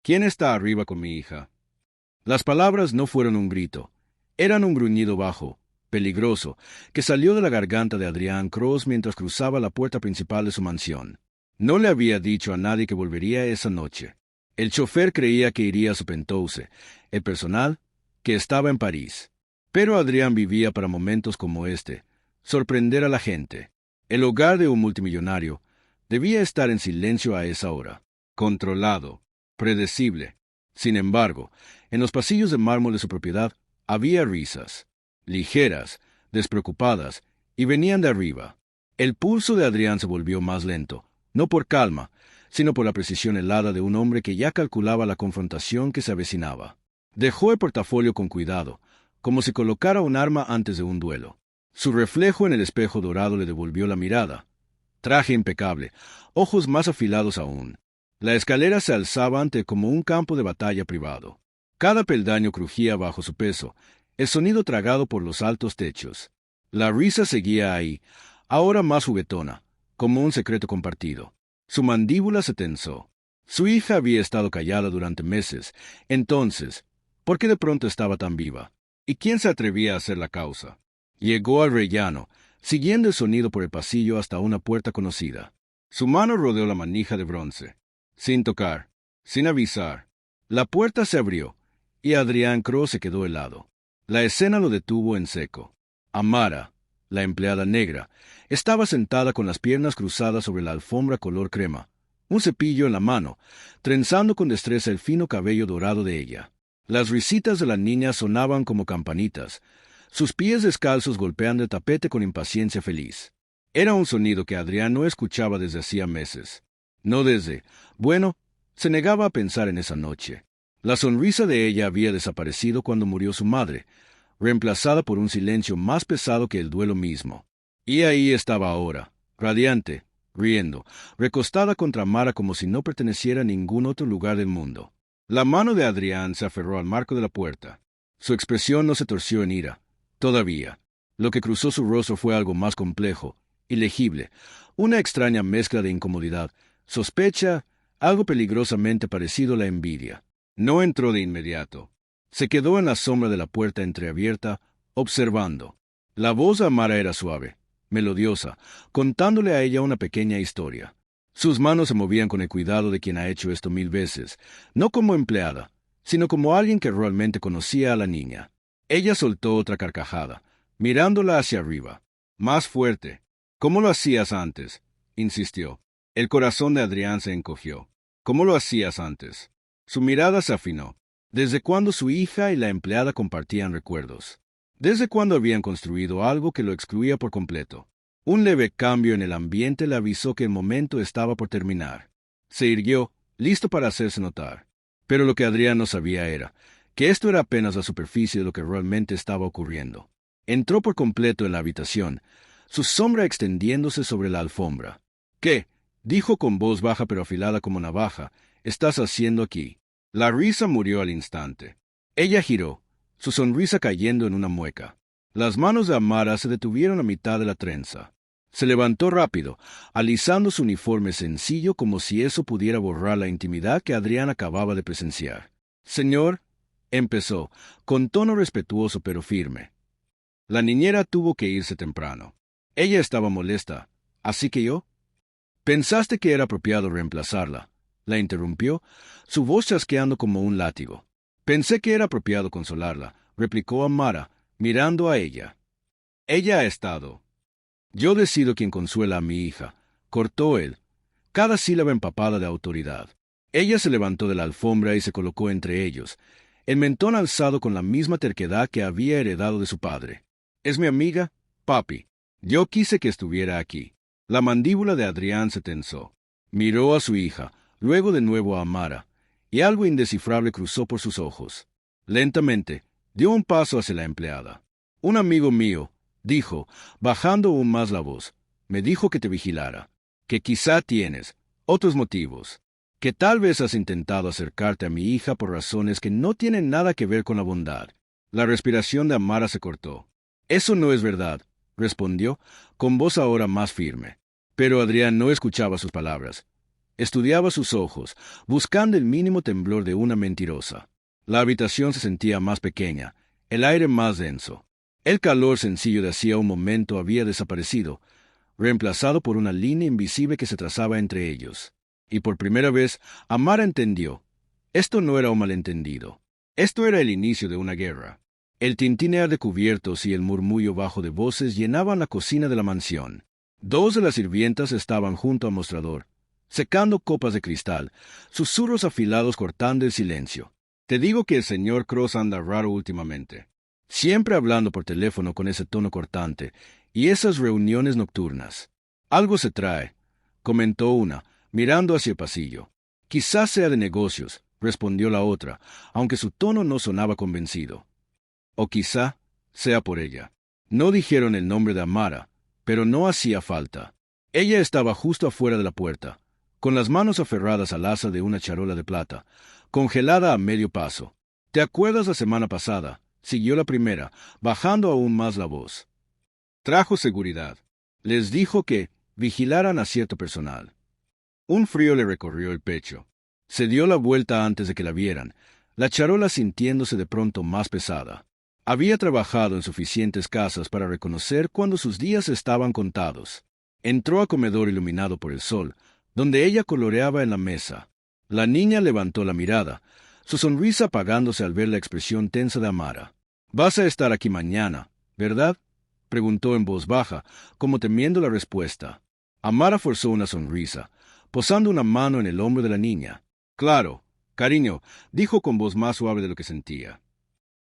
¿Quién está arriba con mi hija? Las palabras no fueron un grito, eran un gruñido bajo, peligroso, que salió de la garganta de Adrián Cross mientras cruzaba la puerta principal de su mansión. No le había dicho a nadie que volvería esa noche. El chofer creía que iría a su Penthouse, el personal, que estaba en París. Pero Adrián vivía para momentos como este, sorprender a la gente. El hogar de un multimillonario debía estar en silencio a esa hora, controlado, predecible. Sin embargo, en los pasillos de mármol de su propiedad había risas, ligeras, despreocupadas, y venían de arriba. El pulso de Adrián se volvió más lento, no por calma, sino por la precisión helada de un hombre que ya calculaba la confrontación que se avecinaba. Dejó el portafolio con cuidado, como si colocara un arma antes de un duelo. Su reflejo en el espejo dorado le devolvió la mirada. Traje impecable, ojos más afilados aún. La escalera se alzaba ante como un campo de batalla privado. Cada peldaño crujía bajo su peso, el sonido tragado por los altos techos. La risa seguía ahí, ahora más juguetona, como un secreto compartido. Su mandíbula se tensó. Su hija había estado callada durante meses. Entonces, ¿por qué de pronto estaba tan viva? ¿Y quién se atrevía a hacer la causa? Llegó al rellano, siguiendo el sonido por el pasillo hasta una puerta conocida. Su mano rodeó la manija de bronce. Sin tocar, sin avisar. La puerta se abrió, y Adrián Cross se quedó helado. La escena lo detuvo en seco. Amara, la empleada negra, estaba sentada con las piernas cruzadas sobre la alfombra color crema, un cepillo en la mano, trenzando con destreza el fino cabello dorado de ella. Las risitas de la niña sonaban como campanitas, sus pies descalzos golpeando el tapete con impaciencia feliz. Era un sonido que Adrián no escuchaba desde hacía meses. No desde... Bueno, se negaba a pensar en esa noche. La sonrisa de ella había desaparecido cuando murió su madre, reemplazada por un silencio más pesado que el duelo mismo. Y ahí estaba ahora, radiante, riendo, recostada contra Mara como si no perteneciera a ningún otro lugar del mundo. La mano de Adrián se aferró al marco de la puerta. Su expresión no se torció en ira. Todavía. Lo que cruzó su rostro fue algo más complejo, ilegible, una extraña mezcla de incomodidad, sospecha, algo peligrosamente parecido a la envidia. No entró de inmediato. Se quedó en la sombra de la puerta entreabierta, observando. La voz de Amara era suave, melodiosa, contándole a ella una pequeña historia. Sus manos se movían con el cuidado de quien ha hecho esto 1000 veces, no como empleada, sino como alguien que realmente conocía a la niña. Ella soltó otra carcajada, mirándola hacia arriba. Más fuerte. ¿Cómo lo hacías antes? Insistió. El corazón de Adrián se encogió. ¿Cómo lo hacías antes? Su mirada se afinó. ¿Desde cuándo su hija y la empleada compartían recuerdos? ¿Desde cuándo habían construido algo que lo excluía por completo? Un leve cambio en el ambiente le avisó que el momento estaba por terminar. Se irguió, listo para hacerse notar. Pero lo que Adrián no sabía era que esto era apenas la superficie de lo que realmente estaba ocurriendo. Entró por completo en la habitación, su sombra extendiéndose sobre la alfombra. «¿Qué?», dijo con voz baja pero afilada como navaja, «estás haciendo aquí?». La risa murió al instante. Ella giró, su sonrisa cayendo en una mueca. Las manos de Amara se detuvieron a mitad de la trenza. Se levantó rápido, alisando su uniforme sencillo como si eso pudiera borrar la intimidad que Adrián acababa de presenciar. «Señor», empezó, con tono respetuoso pero firme. La niñera tuvo que irse temprano. Ella estaba molesta, así que yo... «¿Pensaste que era apropiado reemplazarla?», la interrumpió, su voz chasqueando como un látigo. «Pensé que era apropiado consolarla», replicó Amara, mirando a ella. «Ella ha estado...». «Yo decido quién consuela a mi hija», cortó él, cada sílaba empapada de autoridad. Ella se levantó de la alfombra y se colocó entre ellos, el mentón alzado con la misma terquedad que había heredado de su padre. «¿Es mi amiga? Papi. Yo quise que estuviera aquí». La mandíbula de Adrián se tensó. Miró a su hija, luego de nuevo a Amara, y algo indescifrable cruzó por sus ojos. Lentamente, dio un paso hacia la empleada. «Un amigo mío», dijo, bajando aún más la voz, «me dijo que te vigilara, que quizá tienes otros motivos, que tal vez has intentado acercarte a mi hija por razones que no tienen nada que ver con la bondad». La respiración de Amara se cortó. «Eso no es verdad», respondió, con voz ahora más firme. Pero Adrián no escuchaba sus palabras. Estudiaba sus ojos, buscando el mínimo temblor de una mentirosa. La habitación se sentía más pequeña, el aire más denso. El calor sencillo de hacía un momento había desaparecido, reemplazado por una línea invisible que se trazaba entre ellos. Y por primera vez, Amara entendió. Esto no era un malentendido. Esto era el inicio de una guerra. El tintinear de cubiertos y el murmullo bajo de voces llenaban la cocina de la mansión. Dos de las sirvientas estaban junto al mostrador, secando copas de cristal, susurros afilados cortando el silencio. Te digo que el señor Cross anda raro últimamente. Siempre hablando por teléfono con ese tono cortante, y esas reuniones nocturnas. Algo se trae, comentó una, mirando hacia el pasillo. Quizás sea de negocios, respondió la otra, aunque su tono no sonaba convencido. O quizá sea por ella. No dijeron el nombre de Amara, pero no hacía falta. Ella estaba justo afuera de la puerta, con las manos aferradas al asa de una charola de plata, congelada a medio paso. ¿Te acuerdas la semana pasada? Siguió la primera, bajando aún más la voz. Trajo seguridad. Les dijo que vigilaran a cierto personal. Un frío le recorrió el pecho. Se dio la vuelta antes de que la vieran, la charola sintiéndose de pronto más pesada. Había trabajado en suficientes casas para reconocer cuando sus días estaban contados. Entró a comedor iluminado por el sol, donde ella coloreaba en la mesa. La niña levantó la mirada, su sonrisa apagándose al ver la expresión tensa de Amara. «Vas a estar aquí mañana, ¿verdad?», preguntó en voz baja, como temiendo la respuesta. Amara forzó una sonrisa, posando una mano en el hombro de la niña. «Claro, cariño», dijo con voz más suave de lo que sentía.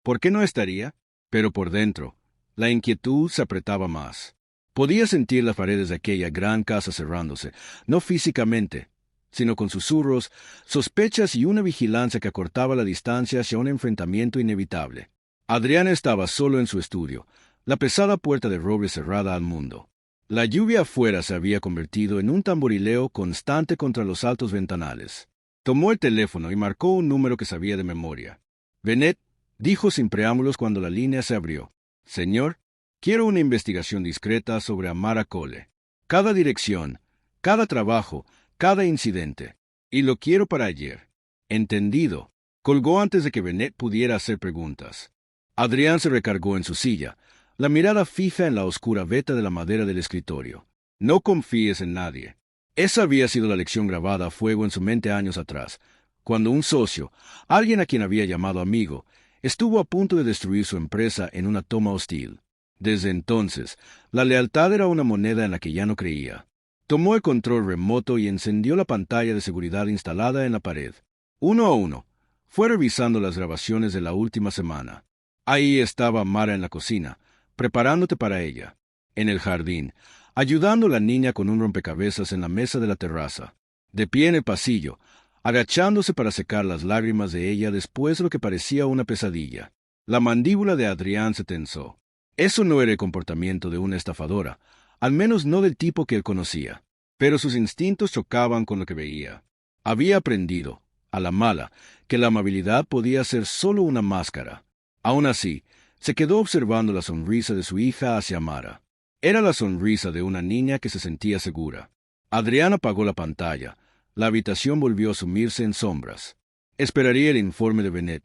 ¿Por qué no estaría? Pero por dentro, la inquietud se apretaba más. Podía sentir las paredes de aquella gran casa cerrándose, no físicamente, sino con susurros, sospechas y una vigilancia que acortaba la distancia hacia un enfrentamiento inevitable. Adrián estaba solo en su estudio, la pesada puerta de roble cerrada al mundo. La lluvia afuera se había convertido en un tamborileo constante contra los altos ventanales. Tomó el teléfono y marcó un número que sabía de memoria. «Bennett», dijo sin preámbulos cuando la línea se abrió. «Señor, quiero una investigación discreta sobre Amara Cole. Cada dirección, cada trabajo, cada incidente. Y lo quiero para ayer». «Entendido». Colgó antes de que Bennett pudiera hacer preguntas. Adrián se recargó en su silla, la mirada fija en la oscura veta de la madera del escritorio. «No confíes en nadie». Esa había sido la lección grabada a fuego en su mente años atrás, cuando un socio, alguien a quien había llamado amigo, estuvo a punto de destruir su empresa en una toma hostil. Desde entonces, la lealtad era una moneda en la que ya no creía. Tomó el control remoto y encendió la pantalla de seguridad instalada en la pared. Uno a uno, fue revisando las grabaciones de la última semana. Ahí estaba Amara en la cocina, preparándote para ella. En el jardín, ayudando a la niña con un rompecabezas en la mesa de la terraza. De pie en el pasillo, agachándose para secar las lágrimas de ella después de lo que parecía una pesadilla. La mandíbula de Adrián se tensó. Eso no era el comportamiento de una estafadora, al menos no del tipo que él conocía. Pero sus instintos chocaban con lo que veía. Había aprendido, a la mala, que la amabilidad podía ser solo una máscara. Aún así, se quedó observando la sonrisa de su hija hacia Amara. Era la sonrisa de una niña que se sentía segura. Adrián apagó la pantalla. La habitación volvió a sumirse en sombras. Esperaría el informe de Bennett,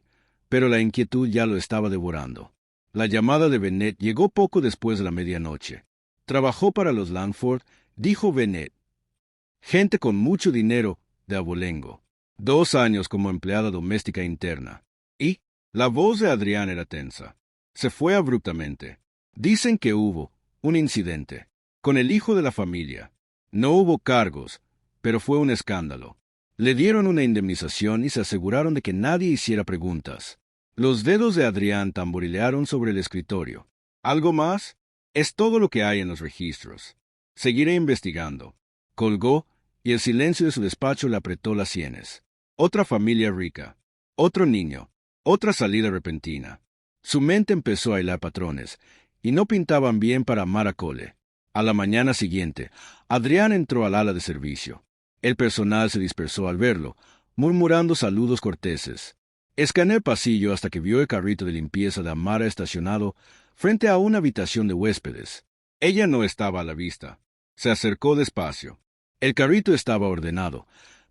pero la inquietud ya lo estaba devorando. La llamada de Bennett llegó poco después de la medianoche. Trabajó para los Langford, dijo Bennett. Gente con mucho dinero de abolengo. 2 años como empleada doméstica interna. Y la voz de Adrián era tensa. Se fue abruptamente. Dicen que hubo un incidente con el hijo de la familia. No hubo cargos, pero fue un escándalo. Le dieron una indemnización y se aseguraron de que nadie hiciera preguntas. Los dedos de Adrián tamborilearon sobre el escritorio. ¿Algo más? Es todo lo que hay en los registros. Seguiré investigando. Colgó y el silencio de su despacho le apretó las sienes. Otra familia rica. Otro niño. Otra salida repentina. Su mente empezó a hilar patrones, y no pintaban bien para Amara Cole. A la mañana siguiente, Adrián entró al ala de servicio. El personal se dispersó al verlo, murmurando saludos corteses. Escaneó el pasillo hasta que vio el carrito de limpieza de Amara estacionado frente a una habitación de huéspedes. Ella no estaba a la vista. Se acercó despacio. El carrito estaba ordenado,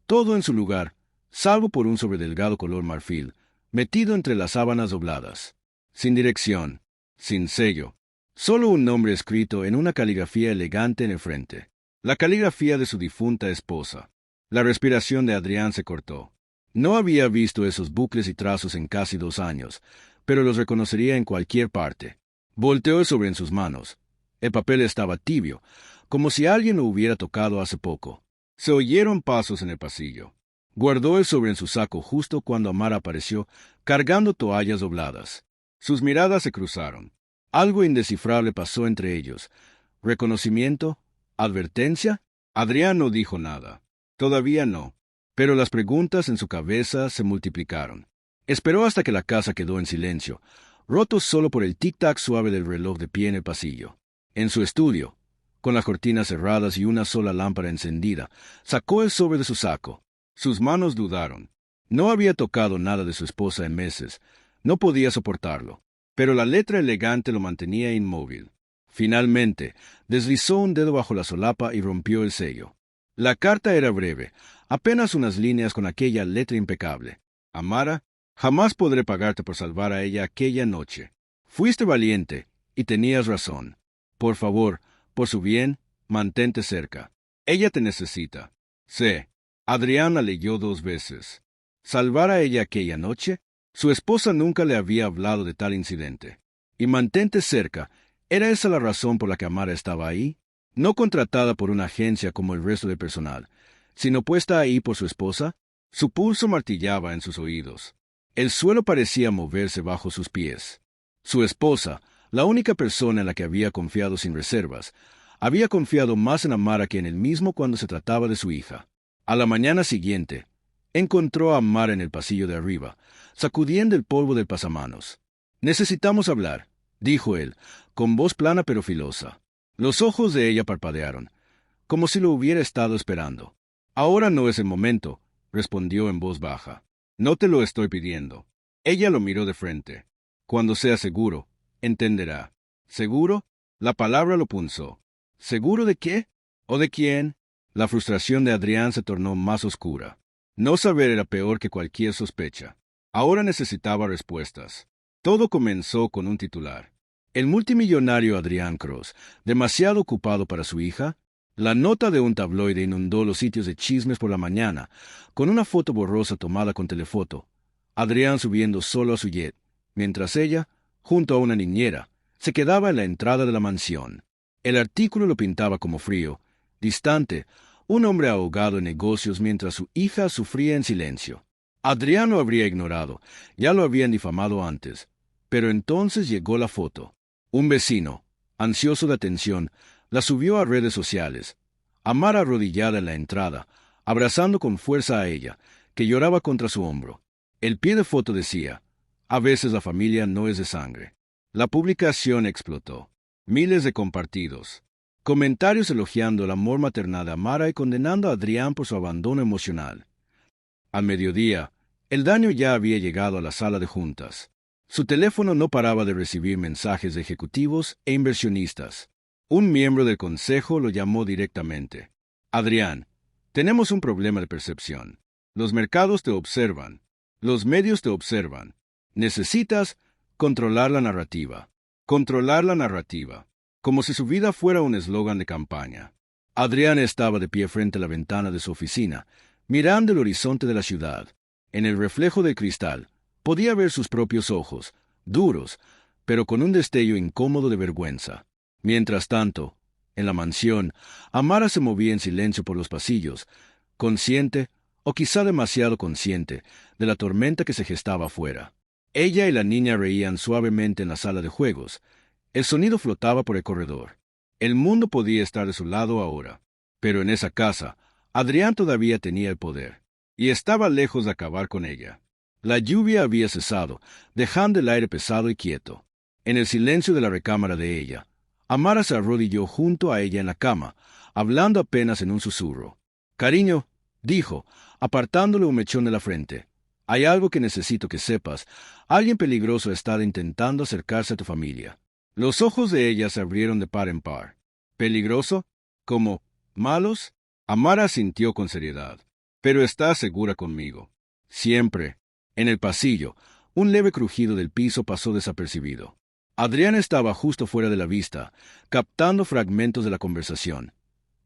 todo en su lugar, salvo por un sobredelgado color marfil, metido entre las sábanas dobladas. Sin dirección, sin sello, solo un nombre escrito en una caligrafía elegante en el frente. La caligrafía de su difunta esposa. La respiración de Adrián se cortó. No había visto esos bucles y trazos en casi 2 años, pero los reconocería en cualquier parte. Volteó el sobre en sus manos. El papel estaba tibio, como si alguien lo hubiera tocado hace poco. Se oyeron pasos en el pasillo. Guardó el sobre en su saco justo cuando Amara apareció, cargando toallas dobladas. Sus miradas se cruzaron. Algo indescifrable pasó entre ellos. ¿Reconocimiento? ¿Advertencia? Adrián no dijo nada. Todavía no. Pero las preguntas en su cabeza se multiplicaron. Esperó hasta que la casa quedó en silencio, roto solo por el tic-tac suave del reloj de pie en el pasillo. En su estudio, con las cortinas cerradas y una sola lámpara encendida, sacó el sobre de su saco. Sus manos dudaron. No había tocado nada de su esposa en meses. No podía soportarlo. Pero la letra elegante lo mantenía inmóvil. Finalmente, deslizó un dedo bajo la solapa y rompió el sello. La carta era breve, apenas unas líneas con aquella letra impecable. Amara, jamás podré pagarte por salvar a ella aquella noche. Fuiste valiente, y tenías razón. Por favor, por su bien, mantente cerca. Ella te necesita. Sé. Adrián la leyó 2 veces. ¿Salvar a ella aquella noche? Su esposa nunca le había hablado de tal incidente. Y mantente cerca, ¿era esa la razón por la que Amara estaba ahí? No contratada por una agencia como el resto del personal, sino puesta ahí por su esposa. Su pulso martillaba en sus oídos. El suelo parecía moverse bajo sus pies. Su esposa, la única persona en la que había confiado sin reservas, había confiado más en Amara que en él mismo cuando se trataba de su hija. A la mañana siguiente, encontró a Amara en el pasillo de arriba, sacudiendo el polvo del pasamanos. «Necesitamos hablar», dijo él, con voz plana pero filosa. Los ojos de ella parpadearon, como si lo hubiera estado esperando. «Ahora no es el momento», respondió en voz baja. «No te lo estoy pidiendo». Ella lo miró de frente. «Cuando sea seguro, entenderá». «¿Seguro?» La palabra lo punzó. ¿Seguro de qué? ¿O de quién? La frustración de Adrián se tornó más oscura. No saber era peor que cualquier sospecha. Ahora necesitaba respuestas. Todo comenzó con un titular. El multimillonario Adrián Cross, demasiado ocupado para su hija. La nota de un tabloide inundó los sitios de chismes por la mañana, con una foto borrosa tomada con telefoto. Adrián subiendo solo a su jet, mientras ella, junto a una niñera, se quedaba en la entrada de la mansión. El artículo lo pintaba como frío, distante, un hombre ahogado en negocios mientras su hija sufría en silencio. Adrián lo habría ignorado, ya lo habían difamado antes. Pero entonces llegó la foto. Un vecino, ansioso de atención, la subió a redes sociales. Amara arrodillada en la entrada, abrazando con fuerza a ella, que lloraba contra su hombro. El pie de foto decía: «A veces la familia no es de sangre». La publicación explotó. Miles de compartidos. Comentarios elogiando el amor maternal de Amara y condenando a Adrián por su abandono emocional. Al mediodía, el daño ya había llegado a la sala de juntas. Su teléfono no paraba de recibir mensajes de ejecutivos e inversionistas. Un miembro del consejo lo llamó directamente. «Adrián, tenemos un problema de percepción. Los mercados te observan. Los medios te observan. Necesitas controlar la narrativa». Controlar la narrativa. Como si su vida fuera un eslogan de campaña. Adrián estaba de pie frente a la ventana de su oficina, mirando el horizonte de la ciudad. En el reflejo del cristal, podía ver sus propios ojos, duros, pero con un destello incómodo de vergüenza. Mientras tanto, en la mansión, Amara se movía en silencio por los pasillos, consciente, o quizá demasiado consciente, de la tormenta que se gestaba afuera. Ella y la niña reían suavemente en la sala de juegos. El sonido flotaba por el corredor. El mundo podía estar de su lado ahora. Pero en esa casa, Adrián todavía tenía el poder. Y estaba lejos de acabar con ella. La lluvia había cesado, dejando el aire pesado y quieto. En el silencio de la recámara de ella, Amara se arrodilló junto a ella en la cama, hablando apenas en un susurro. «Cariño», dijo, apartándole un mechón de la frente. «Hay algo que necesito que sepas. Alguien peligroso ha estado intentando acercarse a tu familia». Los ojos de ella se abrieron de par en par. «¿Peligroso? ¿Como malos?» Amara asintió con seriedad. Pero está segura conmigo. Siempre. En el pasillo, un leve crujido del piso pasó desapercibido. Adrián estaba justo fuera de la vista, captando fragmentos de la conversación.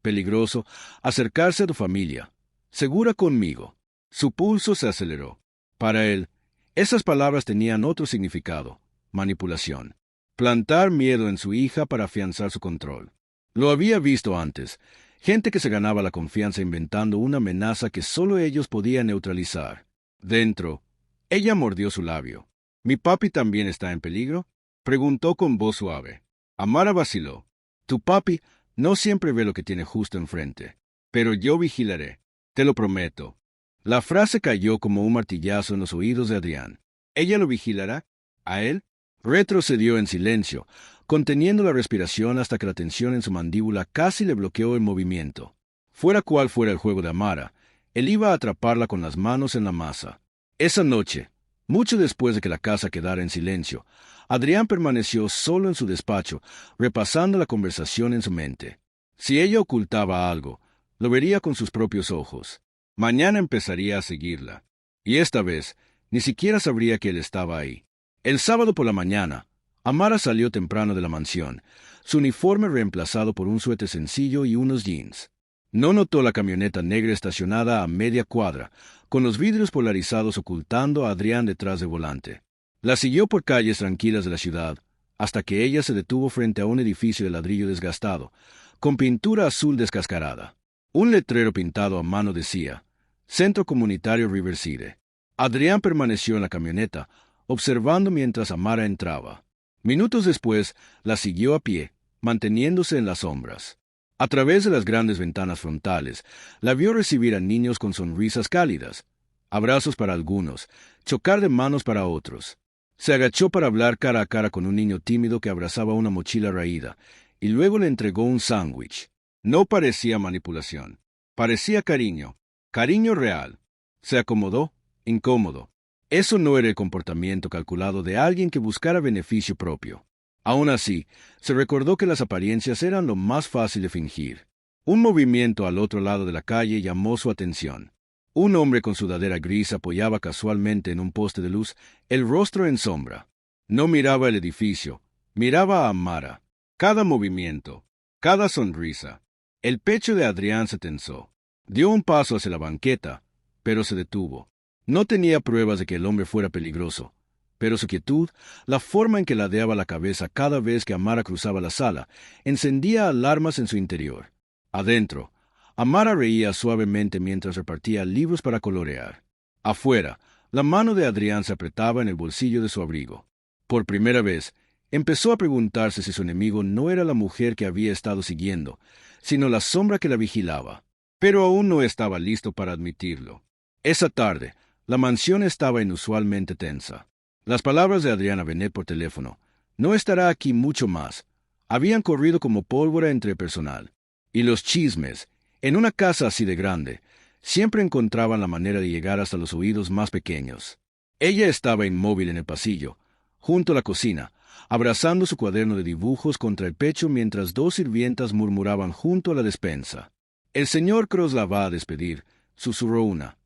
Peligroso acercarse a tu familia. Segura conmigo. Su pulso se aceleró. Para él, esas palabras tenían otro significado: manipulación. Plantar miedo en su hija para afianzar su control. Lo había visto antes. Gente que se ganaba la confianza inventando una amenaza que solo ellos podían neutralizar. Dentro, ella mordió su labio. ¿Mi papi también está en peligro?, preguntó con voz suave. Amara vaciló. Tu papi no siempre ve lo que tiene justo enfrente. Pero yo vigilaré. Te lo prometo. La frase cayó como un martillazo en los oídos de Adrián. ¿Ella lo vigilará? ¿A él? Retrocedió en silencio, conteniendo la respiración hasta que la tensión en su mandíbula casi le bloqueó el movimiento. Fuera cual fuera el juego de Amara, él iba a atraparla con las manos en la masa. Esa noche, mucho después de que la casa quedara en silencio, Adrián permaneció solo en su despacho, repasando la conversación en su mente. Si ella ocultaba algo, lo vería con sus propios ojos. Mañana empezaría a seguirla. Y esta vez, ni siquiera sabría que él estaba ahí. El sábado por la mañana, Amara salió temprano de la mansión, su uniforme reemplazado por un suéter sencillo y unos jeans. No notó la camioneta negra estacionada a media cuadra, con los vidrios polarizados ocultando a Adrián detrás del volante. La siguió por calles tranquilas de la ciudad, hasta que ella se detuvo frente a un edificio de ladrillo desgastado, con pintura azul descascarada. Un letrero pintado a mano decía: Centro Comunitario Riverside. Adrián permaneció en la camioneta, observando mientras Amara entraba. Minutos después, la siguió a pie, manteniéndose en las sombras. A través de las grandes ventanas frontales, la vio recibir a niños con sonrisas cálidas, abrazos para algunos, chocar de manos para otros. Se agachó para hablar cara a cara con un niño tímido que abrazaba una mochila raída, y luego le entregó un sándwich. No parecía manipulación. Parecía cariño. Cariño real. Se acomodó, incómodo. Eso no era el comportamiento calculado de alguien que buscara beneficio propio. Aún así, se recordó que las apariencias eran lo más fácil de fingir. Un movimiento al otro lado de la calle llamó su atención. Un hombre con sudadera gris apoyaba casualmente en un poste de luz, el rostro en sombra. No miraba el edificio, miraba a Amara. Cada movimiento, cada sonrisa. El pecho de Adrián se tensó. Dio un paso hacia la banqueta, pero se detuvo. No tenía pruebas de que el hombre fuera peligroso, pero su quietud, la forma en que ladeaba la cabeza cada vez que Amara cruzaba la sala, encendía alarmas en su interior. Adentro, Amara reía suavemente mientras repartía libros para colorear. Afuera, la mano de Adrián se apretaba en el bolsillo de su abrigo. Por primera vez, empezó a preguntarse si su enemigo no era la mujer que había estado siguiendo, sino la sombra que la vigilaba. Pero aún no estaba listo para admitirlo. Esa tarde, la mansión estaba inusualmente tensa. Las palabras de Adriana Benet por teléfono, «No estará aquí mucho más», habían corrido como pólvora entre el personal. Y los chismes, en una casa así de grande, siempre encontraban la manera de llegar hasta los oídos más pequeños. Ella estaba inmóvil en el pasillo, junto a la cocina, abrazando su cuaderno de dibujos contra el pecho mientras dos sirvientas murmuraban junto a la despensa. «El señor Cross la va a despedir», susurró una.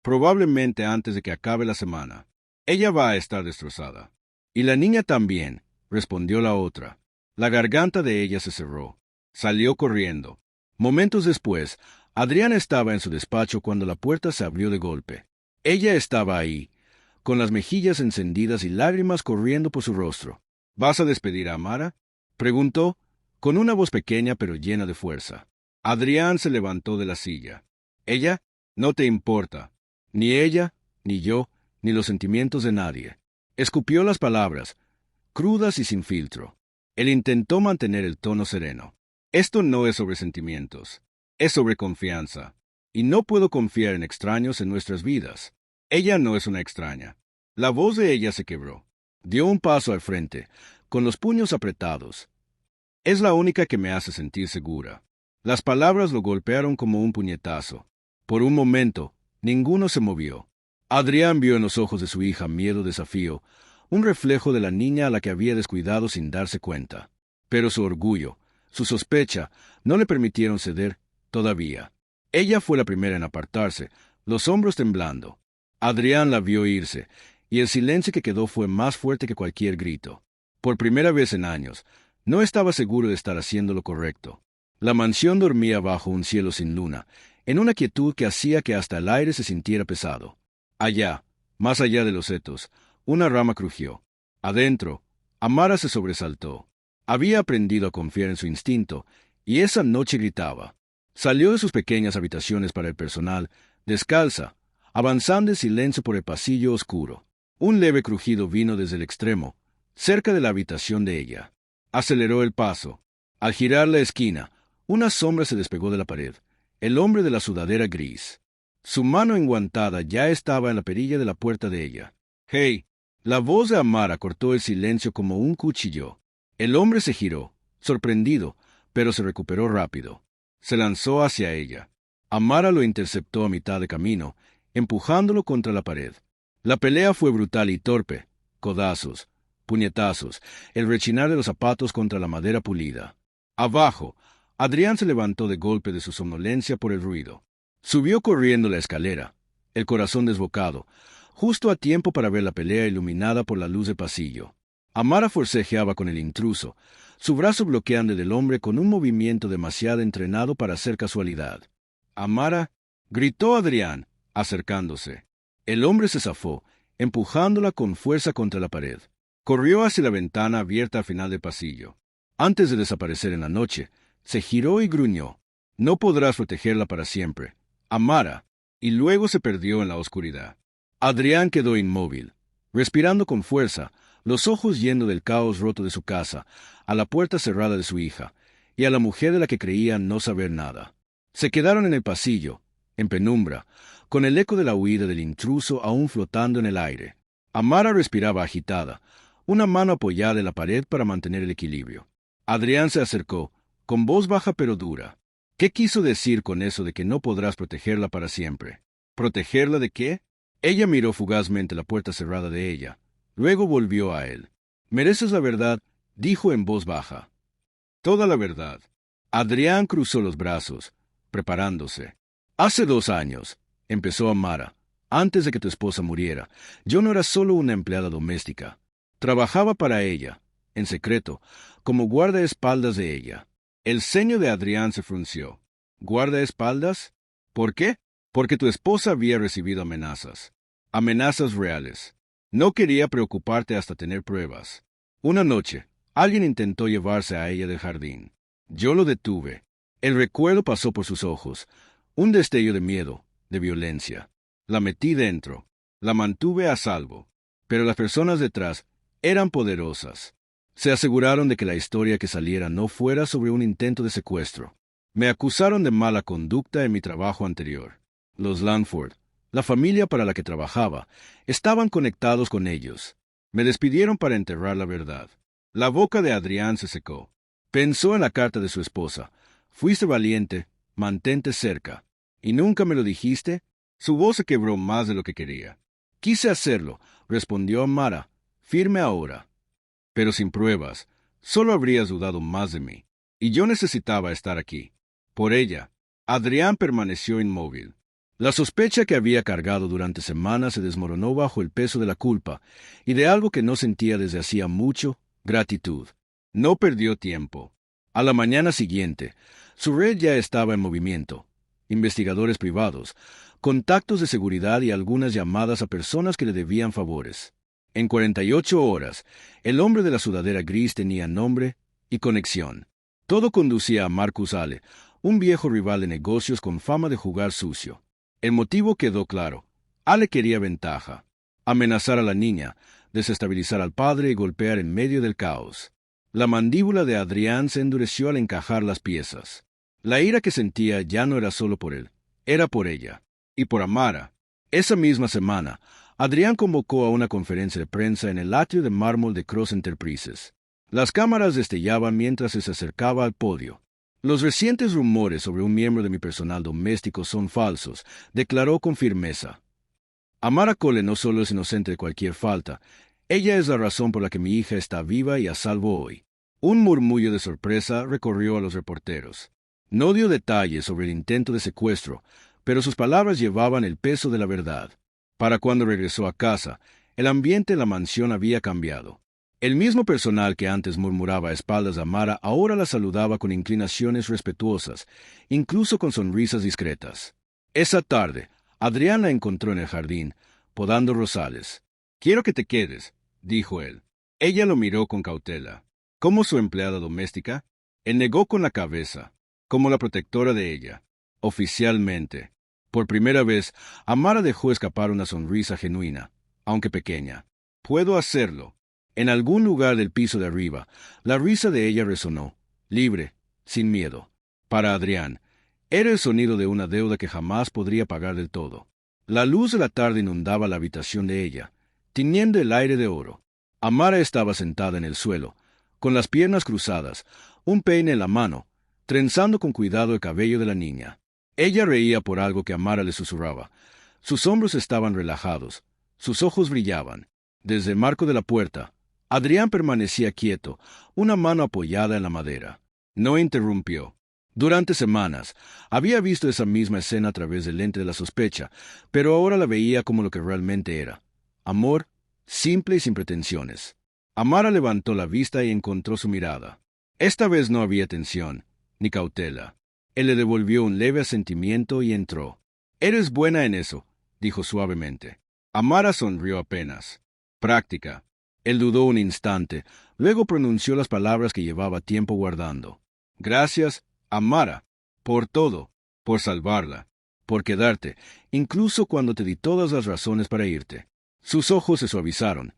«Probablemente antes de que acabe la semana. Ella va a estar destrozada». «Y la niña también», respondió la otra. La garganta de ella se cerró. Salió corriendo. Momentos después, Adrián estaba en su despacho cuando la puerta se abrió de golpe. Ella estaba ahí, con las mejillas encendidas y lágrimas corriendo por su rostro. «¿Vas a despedir a Amara?», preguntó, con una voz pequeña pero llena de fuerza. Adrián se levantó de la silla. «¿Ella? No te importa. Ni ella, ni yo, ni los sentimientos de nadie». Escupió las palabras, crudas y sin filtro. Él intentó mantener el tono sereno. «Esto no es sobre sentimientos. Es sobre confianza. Y no puedo confiar en extraños en nuestras vidas. Ella no es una extraña». La voz de ella se quebró. Dio un paso al frente, con los puños apretados. «Es la única que me hace sentir segura». Las palabras lo golpearon como un puñetazo. Por un momento, ninguno se movió. Adrián vio en los ojos de su hija miedo-desafío, un reflejo de la niña a la que había descuidado sin darse cuenta. Pero su orgullo, su sospecha, no le permitieron ceder todavía. Ella fue la primera en apartarse, los hombros temblando. Adrián la vio irse, y el silencio que quedó fue más fuerte que cualquier grito. Por primera vez en años, no estaba seguro de estar haciendo lo correcto. La mansión dormía bajo un cielo sin luna, en una quietud que hacía que hasta el aire se sintiera pesado. Allá, más allá de los setos, una rama crujió. Adentro, Amara se sobresaltó. Había aprendido a confiar en su instinto, y esa noche gritaba. Salió de sus pequeñas habitaciones para el personal, descalza, avanzando en silencio por el pasillo oscuro. Un leve crujido vino desde el extremo, cerca de la habitación de ella. Aceleró el paso. Al girar la esquina, una sombra se despegó de la pared. El hombre de la sudadera gris. Su mano enguantada ya estaba en la perilla de la puerta de ella. «¡Hey!». La voz de Amara cortó el silencio como un cuchillo. El hombre se giró, sorprendido, pero se recuperó rápido. Se lanzó hacia ella. Amara lo interceptó a mitad de camino, empujándolo contra la pared. La pelea fue brutal y torpe. Codazos, puñetazos, el rechinar de los zapatos contra la madera pulida. Abajo, Adrián se levantó de golpe de su somnolencia por el ruido. Subió corriendo la escalera, el corazón desbocado, justo a tiempo para ver la pelea iluminada por la luz del pasillo. Amara forcejeaba con el intruso, su brazo bloqueando del hombre con un movimiento demasiado entrenado para ser casualidad. «Amara», gritó Adrián, acercándose. El hombre se zafó, empujándola con fuerza contra la pared. Corrió hacia la ventana abierta al final del pasillo. Antes de desaparecer en la noche, se giró y gruñó. «No podrás protegerla para siempre, Amara», y luego se perdió en la oscuridad. Adrián quedó inmóvil, respirando con fuerza, los ojos yendo del caos roto de su casa, a la puerta cerrada de su hija, y a la mujer de la que creía no saber nada. Se quedaron en el pasillo, en penumbra, con el eco de la huida del intruso aún flotando en el aire. Amara respiraba agitada, una mano apoyada en la pared para mantener el equilibrio. Adrián se acercó, con voz baja pero dura. «¿Qué quiso decir con eso de que no podrás protegerla para siempre?» «¿Protegerla de qué?». Ella miró fugazmente la puerta cerrada de ella. Luego volvió a él. «Mereces la verdad», dijo en voz baja. «Toda la verdad». Adrián cruzó los brazos, preparándose. «Hace 2 años», empezó Amara, «antes de que tu esposa muriera, yo no era solo una empleada doméstica. Trabajaba para ella, en secreto, como guardaespaldas de ella». El ceño de Adrián se frunció. «¿Guardaespaldas? ¿Por qué?». «Porque tu esposa había recibido amenazas. Amenazas reales. No quería preocuparte hasta tener pruebas. Una noche, alguien intentó llevarse a ella del jardín. Yo lo detuve. El recuerdo pasó por sus ojos. Un destello de miedo, de violencia. La metí dentro. La mantuve a salvo. Pero las personas detrás eran poderosas. Se aseguraron de que la historia que saliera no fuera sobre un intento de secuestro. Me acusaron de mala conducta en mi trabajo anterior. Los Lanford, la familia para la que trabajaba, estaban conectados con ellos. Me despidieron para enterrar la verdad. La boca de Adrián se secó. Pensó en la carta de su esposa. «Fuiste valiente, mantente cerca». «¿Y nunca me lo dijiste?». Su voz se quebró más de lo que quería. «Quise hacerlo», respondió Amara, firme ahora. «Pero sin pruebas, solo habrías dudado más de mí. Y yo necesitaba estar aquí. Por ella». Adrián permaneció inmóvil. La sospecha que había cargado durante semanas se desmoronó bajo el peso de la culpa y de algo que no sentía desde hacía mucho: gratitud. No perdió tiempo. A la mañana siguiente, su red ya estaba en movimiento. Investigadores privados, contactos de seguridad y algunas llamadas a personas que le debían favores. En 48 horas, el hombre de la sudadera gris tenía nombre y conexión. Todo conducía a Marcus Ale, un viejo rival de negocios con fama de jugar sucio. El motivo quedó claro. Ale quería ventaja. Amenazar a la niña, desestabilizar al padre y golpear en medio del caos. La mandíbula de Adrián se endureció al encajar las piezas. La ira que sentía ya no era solo por él, era por ella. Y por Amara. Esa misma semana, Adrián convocó a una conferencia de prensa en el atrio de mármol de Cross Enterprises. Las cámaras destellaban mientras se acercaba al podio. «Los recientes rumores sobre un miembro de mi personal doméstico son falsos», declaró con firmeza. «Amara Cole no solo es inocente de cualquier falta, ella es la razón por la que mi hija está viva y a salvo hoy». Un murmullo de sorpresa recorrió a los reporteros. No dio detalles sobre el intento de secuestro, pero sus palabras llevaban el peso de la verdad. Para cuando regresó a casa, el ambiente en la mansión había cambiado. El mismo personal que antes murmuraba a espaldas a Amara ahora la saludaba con inclinaciones respetuosas, incluso con sonrisas discretas. Esa tarde, Adrián la encontró en el jardín, podando rosales. «Quiero que te quedes», dijo él. Ella lo miró con cautela. ¿Como su empleada doméstica? Él negó con la cabeza, como la protectora de ella. Oficialmente. Por primera vez, Amara dejó escapar una sonrisa genuina, aunque pequeña. «Puedo hacerlo». En algún lugar del piso de arriba, la risa de ella resonó, libre, sin miedo. Para Adrián, era el sonido de una deuda que jamás podría pagar del todo. La luz de la tarde inundaba la habitación de ella, tiñendo el aire de oro. Amara estaba sentada en el suelo, con las piernas cruzadas, un peine en la mano, trenzando con cuidado el cabello de la niña. Ella reía por algo que Amara le susurraba. Sus hombros estaban relajados, sus ojos brillaban. Desde el marco de la puerta, Adrián permanecía quieto, una mano apoyada en la madera. No interrumpió. Durante semanas, había visto esa misma escena a través del lente de la sospecha, pero ahora la veía como lo que realmente era. Amor, simple y sin pretensiones. Amara levantó la vista y encontró su mirada. Esta vez no había tensión, ni cautela. Él le devolvió un leve asentimiento y entró. «Eres buena en eso», dijo suavemente. Amara sonrió apenas. «Práctica». Él dudó un instante, luego pronunció las palabras que llevaba tiempo guardando. «Gracias, Amara, por todo, por salvarla, por quedarte, incluso cuando te di todas las razones para irte». Sus ojos se suavizaron,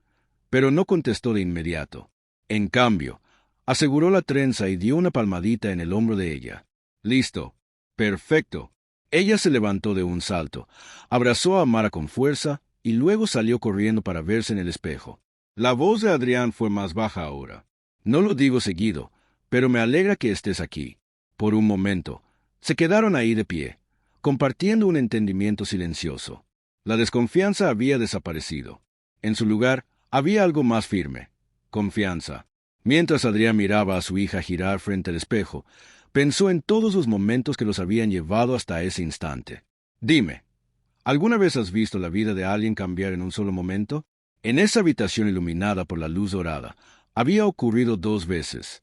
pero no contestó de inmediato. En cambio, aseguró la trenza y dio una palmadita en el hombro de ella. «Listo. Perfecto». Ella se levantó de un salto, abrazó a Amara con fuerza y luego salió corriendo para verse en el espejo. La voz de Adrián fue más baja ahora. «No lo digo seguido, pero me alegra que estés aquí». Por un momento, se quedaron ahí de pie, compartiendo un entendimiento silencioso. La desconfianza había desaparecido. En su lugar, había algo más firme: confianza. Mientras Adrián miraba a su hija girar frente al espejo, pensó en todos los momentos que los habían llevado hasta ese instante. «Dime, ¿alguna vez has visto la vida de alguien cambiar en un solo momento?» En esa habitación iluminada por la luz dorada, había ocurrido 2 veces.